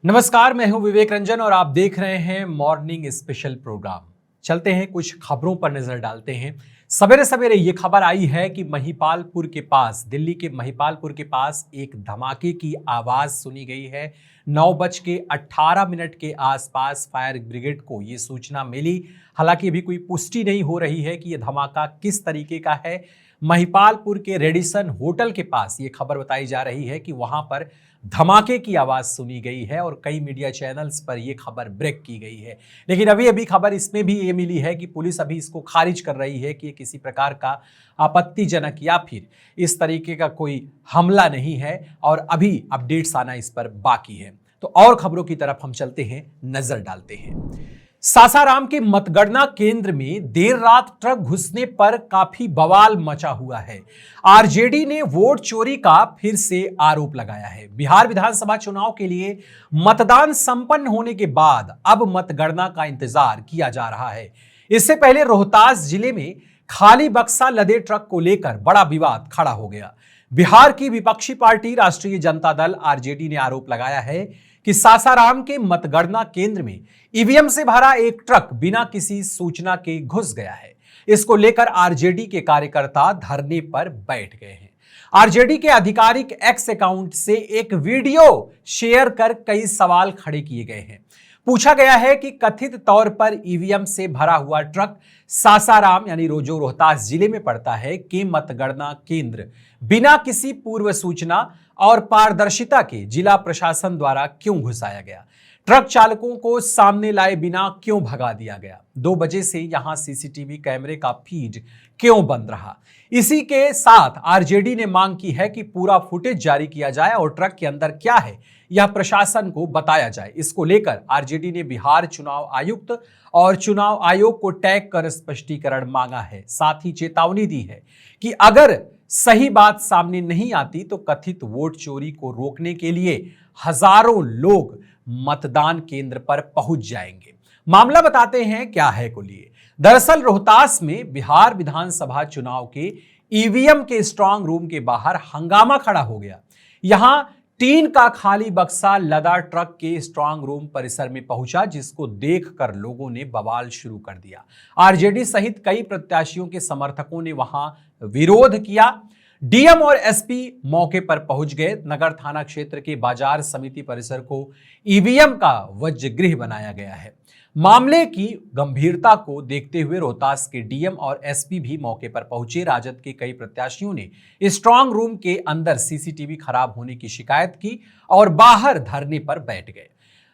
नमस्कार, मैं हूं विवेक रंजन और आप देख रहे हैं मॉर्निंग स्पेशल प्रोग्राम। चलते हैं, कुछ खबरों पर नजर डालते हैं। सवेरे सवेरे ये खबर आई है कि महिपालपुर के पास, दिल्ली के महिपालपुर के पास एक धमाके की आवाज सुनी गई है। 9:18 के आसपास फायर ब्रिगेड को ये सूचना मिली। हालांकि अभी कोई पुष्टि नहीं हो रही है कि यह धमाका किस तरीके का है। महिपालपुर के रेडिसन होटल के पास ये खबर बताई जा रही है कि वहां पर धमाके की आवाज सुनी गई है और कई मीडिया चैनल्स पर यह खबर ब्रेक की गई है। लेकिन अभी अभी खबर इसमें भी ये मिली है कि पुलिस अभी इसको खारिज कर रही है कि ये किसी प्रकार का आपत्तिजनक या फिर इस तरीके का कोई हमला नहीं है और अभी अपडेट्स आना इस पर बाकी है। तो और खबरों की तरफ हम चलते हैं, नजर डालते हैं। सासाराम के मतगणना केंद्र में देर रात ट्रक घुसने पर काफी बवाल मचा हुआ है। आरजेडी ने वोट चोरी का फिर से आरोप लगाया है। बिहार विधानसभा चुनाव के लिए मतदान संपन्न होने के बाद अब मतगणना का इंतजार किया जा रहा है। इससे पहले रोहतास जिले में खाली बक्सा लदे ट्रक को लेकर बड़ा विवाद खड़ा हो गया। बिहार की विपक्षी पार्टी राष्ट्रीय जनता दल आरजेडी ने आरोप लगाया है कि सासाराम के मतगणना केंद्र में ईवीएम से भरा एक ट्रक बिना किसी सूचना के घुस गया है। इसको लेकर आरजेडी के कार्यकर्ता धरने पर बैठ गए हैं। आरजेडी के आधिकारिक एक्स अकाउंट से एक वीडियो शेयर कर कई सवाल खड़े किए गए हैं। पूछा गया है कि कथित तौर पर ईवीएम से भरा हुआ ट्रक सासाराम यानी जो रोहतास जिले में पड़ता है के मतगणना केंद्र बिना किसी पूर्व सूचना और पारदर्शिता के जिला प्रशासन द्वारा क्यों घुसाया गया। ट्रक चालकों को सामने लाए बिना क्यों भगा दिया गया। 2 बजे से यहां सीसीटीवी कैमरे का फीड क्यों बंद रहा। इसी के साथ आरजेडी ने मांग की है कि पूरा फुटेज जारी किया जाए और ट्रक के अंदर क्या है यह प्रशासन को बताया जाए। इसको लेकर आरजेडी ने बिहार चुनाव आयुक्त और चुनाव आयोग को टैग कर स्पष्टीकरण मांगा है। साथ ही चेतावनी दी है कि अगर सही बात सामने नहीं आती तो कथित वोट चोरी को रोकने के लिए हजारों लोग मतदान केंद्र पर पहुंच जाएंगे। मामला बताते हैं क्या है को लिए। दरअसल रोहतास में बिहार विधानसभा चुनाव के ईवीएम के स्ट्रांग रूम के बाहर हंगामा खड़ा हो गया। यहां टीन का खाली बक्सा लदा ट्रक के स्ट्रांग रूम परिसर में पहुंचा, जिसको देखकर लोगों ने बवाल शुरू कर दिया। आरजेडी सहित कई प्रत्याशियों के समर्थकों ने वहां विरोध किया। डीएम और एसपी मौके पर पहुंच गए। नगर थाना क्षेत्र के बाजार समिति परिसर को ईवीएम का वज्रगृह बनाया गया है। मामले की गंभीरता को देखते हुए रोहतास के डीएम और एसपी भी मौके पर पहुंचे। राजद के कई प्रत्याशियों ने स्ट्रांग रूम के अंदर सीसीटीवी खराब होने की शिकायत की और बाहर धरने पर बैठ गए।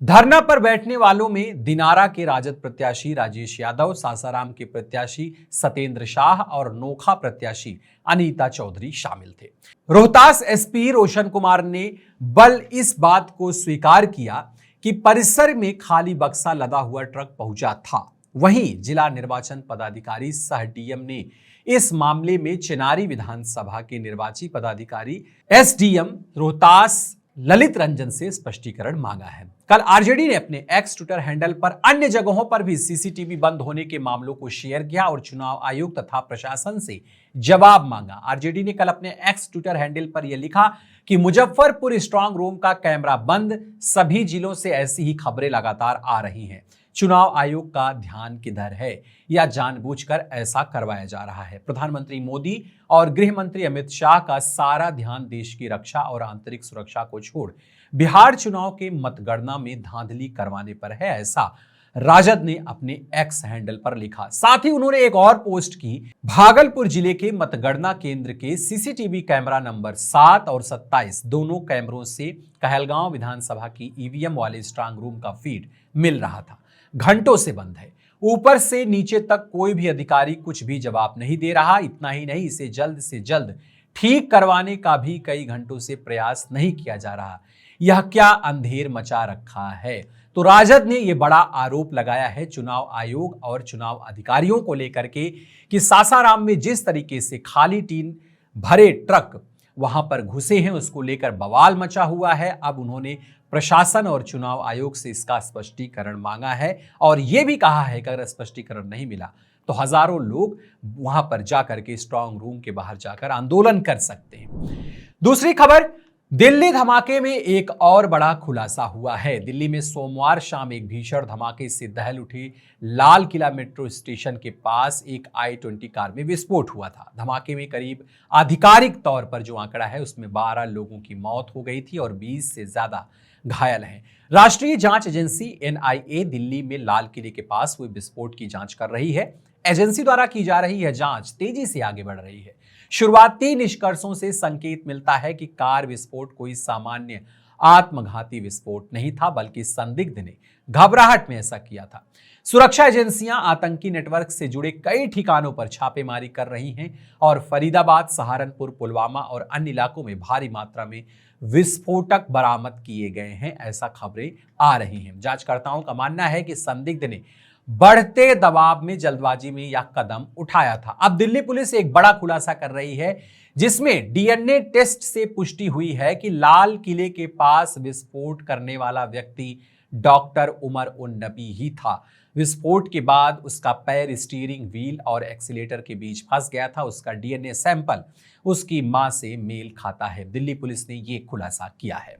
धरना पर बैठने वालों में दिनारा के राजद प्रत्याशी राजेश यादव, सासाराम के प्रत्याशी सतेंद्र शाह और नोखा प्रत्याशी अनीता चौधरी शामिल थे। रोहतास एसपी रोशन कुमार ने बल इस बात को स्वीकार किया कि परिसर में खाली बक्सा लदा हुआ ट्रक पहुंचा था। वहीं जिला निर्वाचन पदाधिकारी सह डीएम ने इस मामले में चिनारी विधानसभा के निर्वाची पदाधिकारी एसडीएम रोहतास ललित रंजन से स्पष्टीकरण मांगा है। कल आरजेडी ने अपने एक्स ट्विटर हैंडल पर अन्य जगहों पर भी सीसीटीवी बंद होने के मामलों को शेयर किया और चुनाव आयोग तथा प्रशासन से जवाब मांगा। आरजेडी ने कल अपने एक्स ट्विटर हैंडल पर यह लिखा कि मुजफ्फरपुर स्ट्रांग रूम का कैमरा बंद, सभी जिलों से ऐसी ही खबरें लगातार आ रही हैं। चुनाव आयोग का ध्यान किधर है या जानबूझकर ऐसा करवाया जा रहा है। प्रधानमंत्री मोदी और गृह मंत्री अमित शाह का सारा ध्यान देश की रक्षा और आंतरिक सुरक्षा को छोड़ बिहार चुनाव के मतगणना में धांधली करवाने पर है, ऐसा राजद ने अपने एक्स हैंडल पर लिखा। साथ ही उन्होंने एक और पोस्ट की। भागलपुर जिले के मतगणना केंद्र के सीसीटीवी कैमरा नंबर 7 और 27 दोनों कैमरों से कहलगांव विधानसभा की ईवीएम वाले स्ट्रांग रूम का फीड मिल रहा था। घंटों से बंद है। ऊपर से नीचे तक कोई भी अधिकारी कुछ भी जवाब नहीं दे रहा। इतना ही नहीं, इसे जल्द से जल्द ठीक करवाने का भी कई घंटों से प्रयास नहीं किया जा रहा। यह क्या अंधेर मचा रखा है। तो राजद ने यह बड़ा आरोप लगाया है चुनाव आयोग और चुनाव अधिकारियों को लेकर के कि सासाराम में जिस तरीके से खाली टीन भरे ट्रक वहां पर घुसे हैं, उसको लेकर बवाल मचा हुआ है। अब उन्होंने प्रशासन और चुनाव आयोग से इसका स्पष्टीकरण मांगा है और यह भी कहा है कि अगर स्पष्टीकरण नहीं मिला तो हजारों लोग वहां पर जाकर के स्ट्रांग रूम के बाहर जाकर आंदोलन कर सकते हैं। दूसरी खबर, दिल्ली धमाके में एक और बड़ा खुलासा हुआ है। दिल्ली में सोमवार शाम एक भीषण धमाके से दहल उठी लाल किला मेट्रो स्टेशन के पास एक i20 कार में विस्फोट हुआ था। धमाके में करीब आधिकारिक तौर पर जो आंकड़ा है उसमें 12 लोगों की मौत हो गई थी और 20 से ज्यादा घायल हैं। राष्ट्रीय जांच एजेंसी NIA दिल्ली में लाल किले के पास हुए विस्फोट की जांच कर रही है। एजेंसी द्वारा की जा रही यह जांच तेजी से आगे बढ़ रही है। शुरुआती निष्कर्षों से संकेत मिलता है कि कार विस्फोट कोई सामान्य आत्मघाती विस्फोट नहीं था, बल्कि संदिग्ध ने घबराहट में ऐसा किया था। सुरक्षा एजेंसियां आतंकी नेटवर्क से जुड़े कई ठिकानों पर छापेमारी कर रही हैं और फरीदाबाद, सहारनपुर, पुलवामा और अन्य इलाकों में भारी मात्रा में विस्फोटक बरामद किए गए हैं, ऐसा खबरें आ रही हैं। जांचकर्ताओं का मानना है कि संदिग्ध ने बढ़ते दबाव में जल्दबाजी में यह कदम उठाया था। अब दिल्ली पुलिस एक बड़ा खुलासा कर रही है, जिसमें DNA टेस्ट से पुष्टि हुई है कि लाल किले के पास विस्फोट करने वाला व्यक्ति डॉक्टर उमर उन नबी ही था। विस्फोट के बाद उसका पैर स्टीयरिंग व्हील और एक्सीलेटर के बीच फंस गया था। उसका DNA सैंपल उसकी मां से मेल खाता है। दिल्ली पुलिस ने यह खुलासा किया है।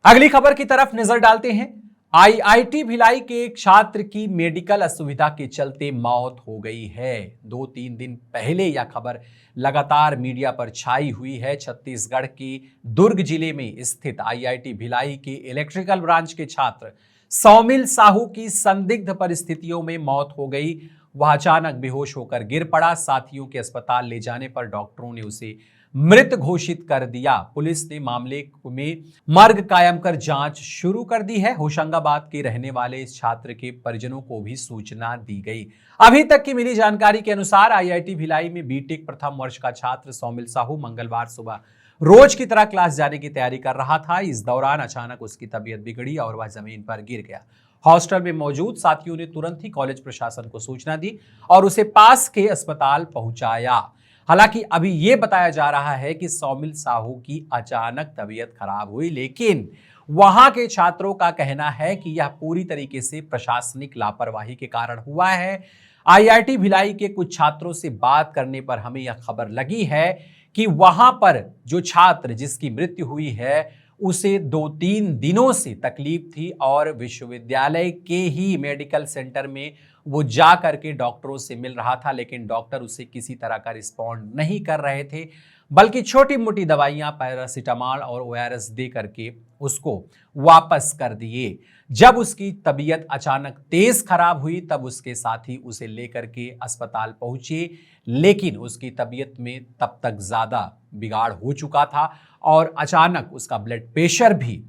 अगली खबर की तरफ नजर डालते हैं। IIT भिलाई के एक छात्र की मेडिकल असुविधा के चलते मौत हो गई है। 2-3 दिन पहले यह खबर लगातार मीडिया पर छाई हुई है। छत्तीसगढ़ के दुर्ग जिले में स्थित IIT भिलाई के इलेक्ट्रिकल ब्रांच के छात्र सौमिल साहू की संदिग्ध परिस्थितियों में मौत हो गई। वह अचानक बेहोश होकर गिर पड़ा। साथियों के अस्पताल ले जाने पर डॉक्टरों ने उसे मृत घोषित कर दिया। पुलिस ने मामले में मर्ग कायम कर जांच शुरू कर दी है। होशंगाबाद के रहने वाले इस छात्र के परिजनों को भी सूचना दी गई। अभी तक की मिली जानकारी के अनुसार IIT भिलाई में बीटेक प्रथम वर्ष का छात्र सौमिल साहू मंगलवार सुबह रोज की तरह क्लास जाने की तैयारी कर रहा था। इस दौरान अचानक उसकी तबीयत बिगड़ी और वह जमीन पर गिर गया। हॉस्टल में मौजूद साथियों ने तुरंत ही कॉलेज प्रशासन को सूचना दी और उसे पास के अस्पताल पहुंचाया। हालांकि अभी यह बताया जा रहा है कि सौमिल साहू की अचानक तबीयत खराब हुई, लेकिन वहां के छात्रों का कहना है कि यह पूरी तरीके से प्रशासनिक लापरवाही के कारण हुआ है। IIT भिलाई के कुछ छात्रों से बात करने पर हमें यह खबर लगी है कि वहां पर जो छात्र जिसकी मृत्यु हुई है उसे 2-3 दिनों से तकलीफ थी और विश्वविद्यालय के ही मेडिकल सेंटर में वो जा करके डॉक्टरों से मिल रहा था, लेकिन डॉक्टर उसे किसी तरह का रिस्पॉन्ड नहीं कर रहे थे, बल्कि छोटी मोटी दवाइयां पैरासीटामोल और ORS दे करके उसको वापस कर दिए। जब उसकी तबीयत अचानक तेज खराब हुई तब उसके साथी उसे लेकर के अस्पताल पहुंचे, लेकिन उसकी तबीयत में तब तक ज्यादा बिगाड़ हो चुका था और अचानक उसका ब्लड प्रेशर भी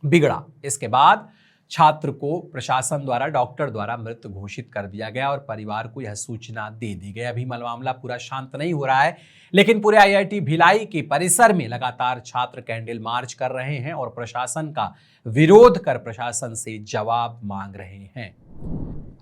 बिगड़ा। इसके बाद छात्र को प्रशासन द्वारा, डॉक्टर द्वारा मृत घोषित कर दिया गया और परिवार को यह सूचना दे दी गई। अभी मामला पूरा शांत नहीं हो रहा है, लेकिन पूरे IIT भिलाई के परिसर में लगातार छात्र कैंडल मार्च कर रहे हैं और प्रशासन का विरोध कर प्रशासन से जवाब मांग रहे हैं।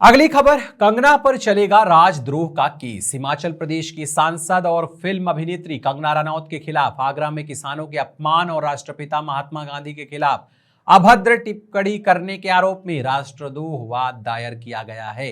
अगली खबर, कंगना पर चलेगा राजद्रोह का केस। हिमाचल प्रदेश की सांसद और फिल्म अभिनेत्री कंगना रनौत के खिलाफ आगरा में किसानों के अपमान और राष्ट्रपिता महात्मा गांधी के खिलाफ अभद्र टिप्पणी करने के आरोप में राष्ट्रद्रोह वाद दायर किया गया है।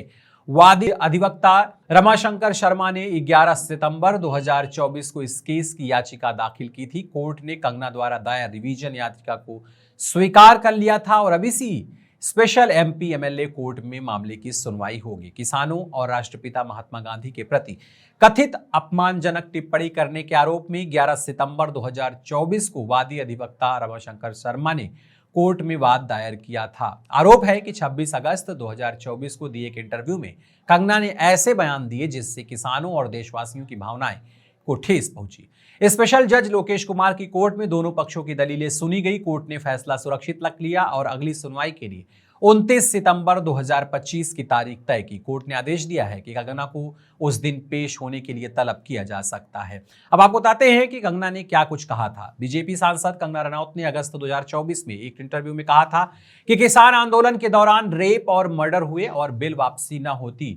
वादी अधिवक्ता रमाशंकर शर्मा ने 11 सितंबर 2024 को इस केस की याचिका दाखिल की थी। कोर्ट ने कंगना द्वारा दायर रिवीजन याचिका को स्वीकार कर लिया था और अब इसी स्पेशल MP MLA कोर्ट में मामले की सुनवाई होगी। किसानों और राष्ट्रपिता महात्मा गांधी के प्रति कथित अपमानजनक टिप्पणी करने के आरोप में 11 सितंबर 2024 को वादी अधिवक्ता रमाशंकर शर्मा ने कोर्ट में वाद दायर किया था। आरोप है कि 26 अगस्त 2024 को दिए एक इंटरव्यू में कंगना ने ऐसे बयान दिए जिससे किसानों और देशवासियों की भावनाएं को ठेस पहुंची। स्पेशल जज लोकेश कुमार की कोर्ट में दोनों पक्षों की दलीलें सुनी गई। कोर्ट ने फैसला सुरक्षित रख लिया और अगली सुनवाई के लिए 29 सितंबर 2025 की तारीख तय की। कोर्ट ने आदेश दिया है कि कंगना को उस दिन पेश होने के लिए तलब किया जा सकता है। अब आपको बताते हैं कि कंगना ने क्या कुछ कहा था। बीजेपी सांसद कंगना रनौत ने अगस्त 2024 में एक इंटरव्यू में कहा था कि किसान आंदोलन के दौरान रेप और मर्डर हुए और बिल वापसी न होती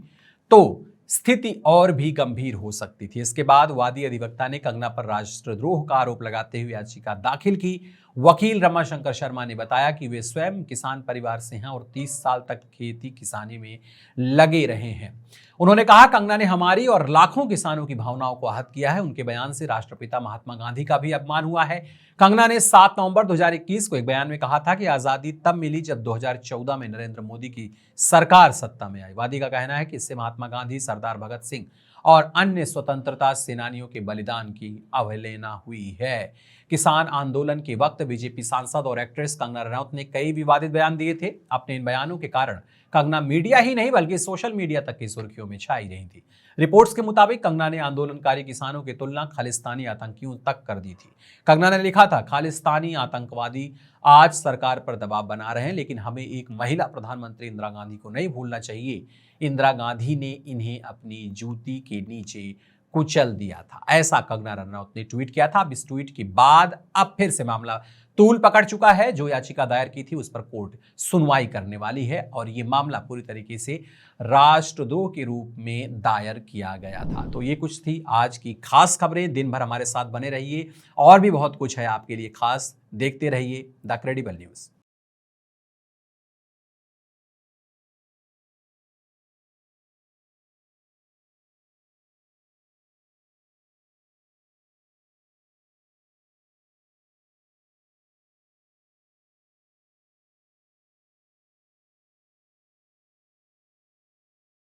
तो स्थिति और भी गंभीर हो सकती थी। इसके बाद वादी अधिवक्ता ने कंगना पर राष्ट्रद्रोह का आरोप लगाते हुए याचिका दाखिल की। वकील रमाशंकर शर्मा ने बताया कि वे स्वयं किसान परिवार से हैं और 30 साल तक खेती किसानी में लगे रहे हैं। उन्होंने कहा, कंगना ने हमारी और लाखों किसानों की भावनाओं को आहत किया है। उनके बयान से राष्ट्रपिता महात्मा गांधी का भी अपमान हुआ है। कंगना ने 7 नवंबर 2021 को एक बयान में कहा था कि आजादी तब मिली जब 2014 में नरेंद्र मोदी की सरकार सत्ता में आई। वादी का कहना है कि इससे महात्मा गांधी, सरदार भगत सिंह और अन्य स्वतंत्रता सेनानियों के बलिदान की अवहेलना हुई है। किसान आंदोलन के वक्त बीजेपी सांसद और एक्ट्रेस कंगना रनौत ने कई विवादित बयान दिए थे। अपने इन बयानों के कारण कंगना मीडिया ही नहीं बल्कि सोशल मीडिया तक की सुर्खियों में छाई रही थी। रिपोर्ट्स के मुताबिक कंगना ने आंदोलनकारी किसानों की तुलना खालिस्तानी आतंकियों तक कर दी थी। कंगना ने लिखा था, खालिस्तानी आतंकवादी आज सरकार पर दबाव बना रहे हैं, लेकिन हमें एक महिला प्रधानमंत्री इंदिरा गांधी को नहीं भूलना चाहिए। इंदिरा गांधी ने इन्हें अपनी जूती के नीचे कुचल दिया था। ऐसा कंगना रनौत ने ट्वीट किया था। अब इस ट्वीट के बाद अब फिर से मामला तूल पकड़ चुका है। जो याचिका दायर की थी उस पर कोर्ट सुनवाई करने वाली है और ये मामला पूरी तरीके से राष्ट्रद्रोह के रूप में दायर किया गया था। तो ये कुछ थी आज की खास खबरें। दिन भर हमारे साथ बने रहिए, और भी बहुत कुछ है आपके लिए खास। देखते रहिए द क्रेडिबल न्यूज़।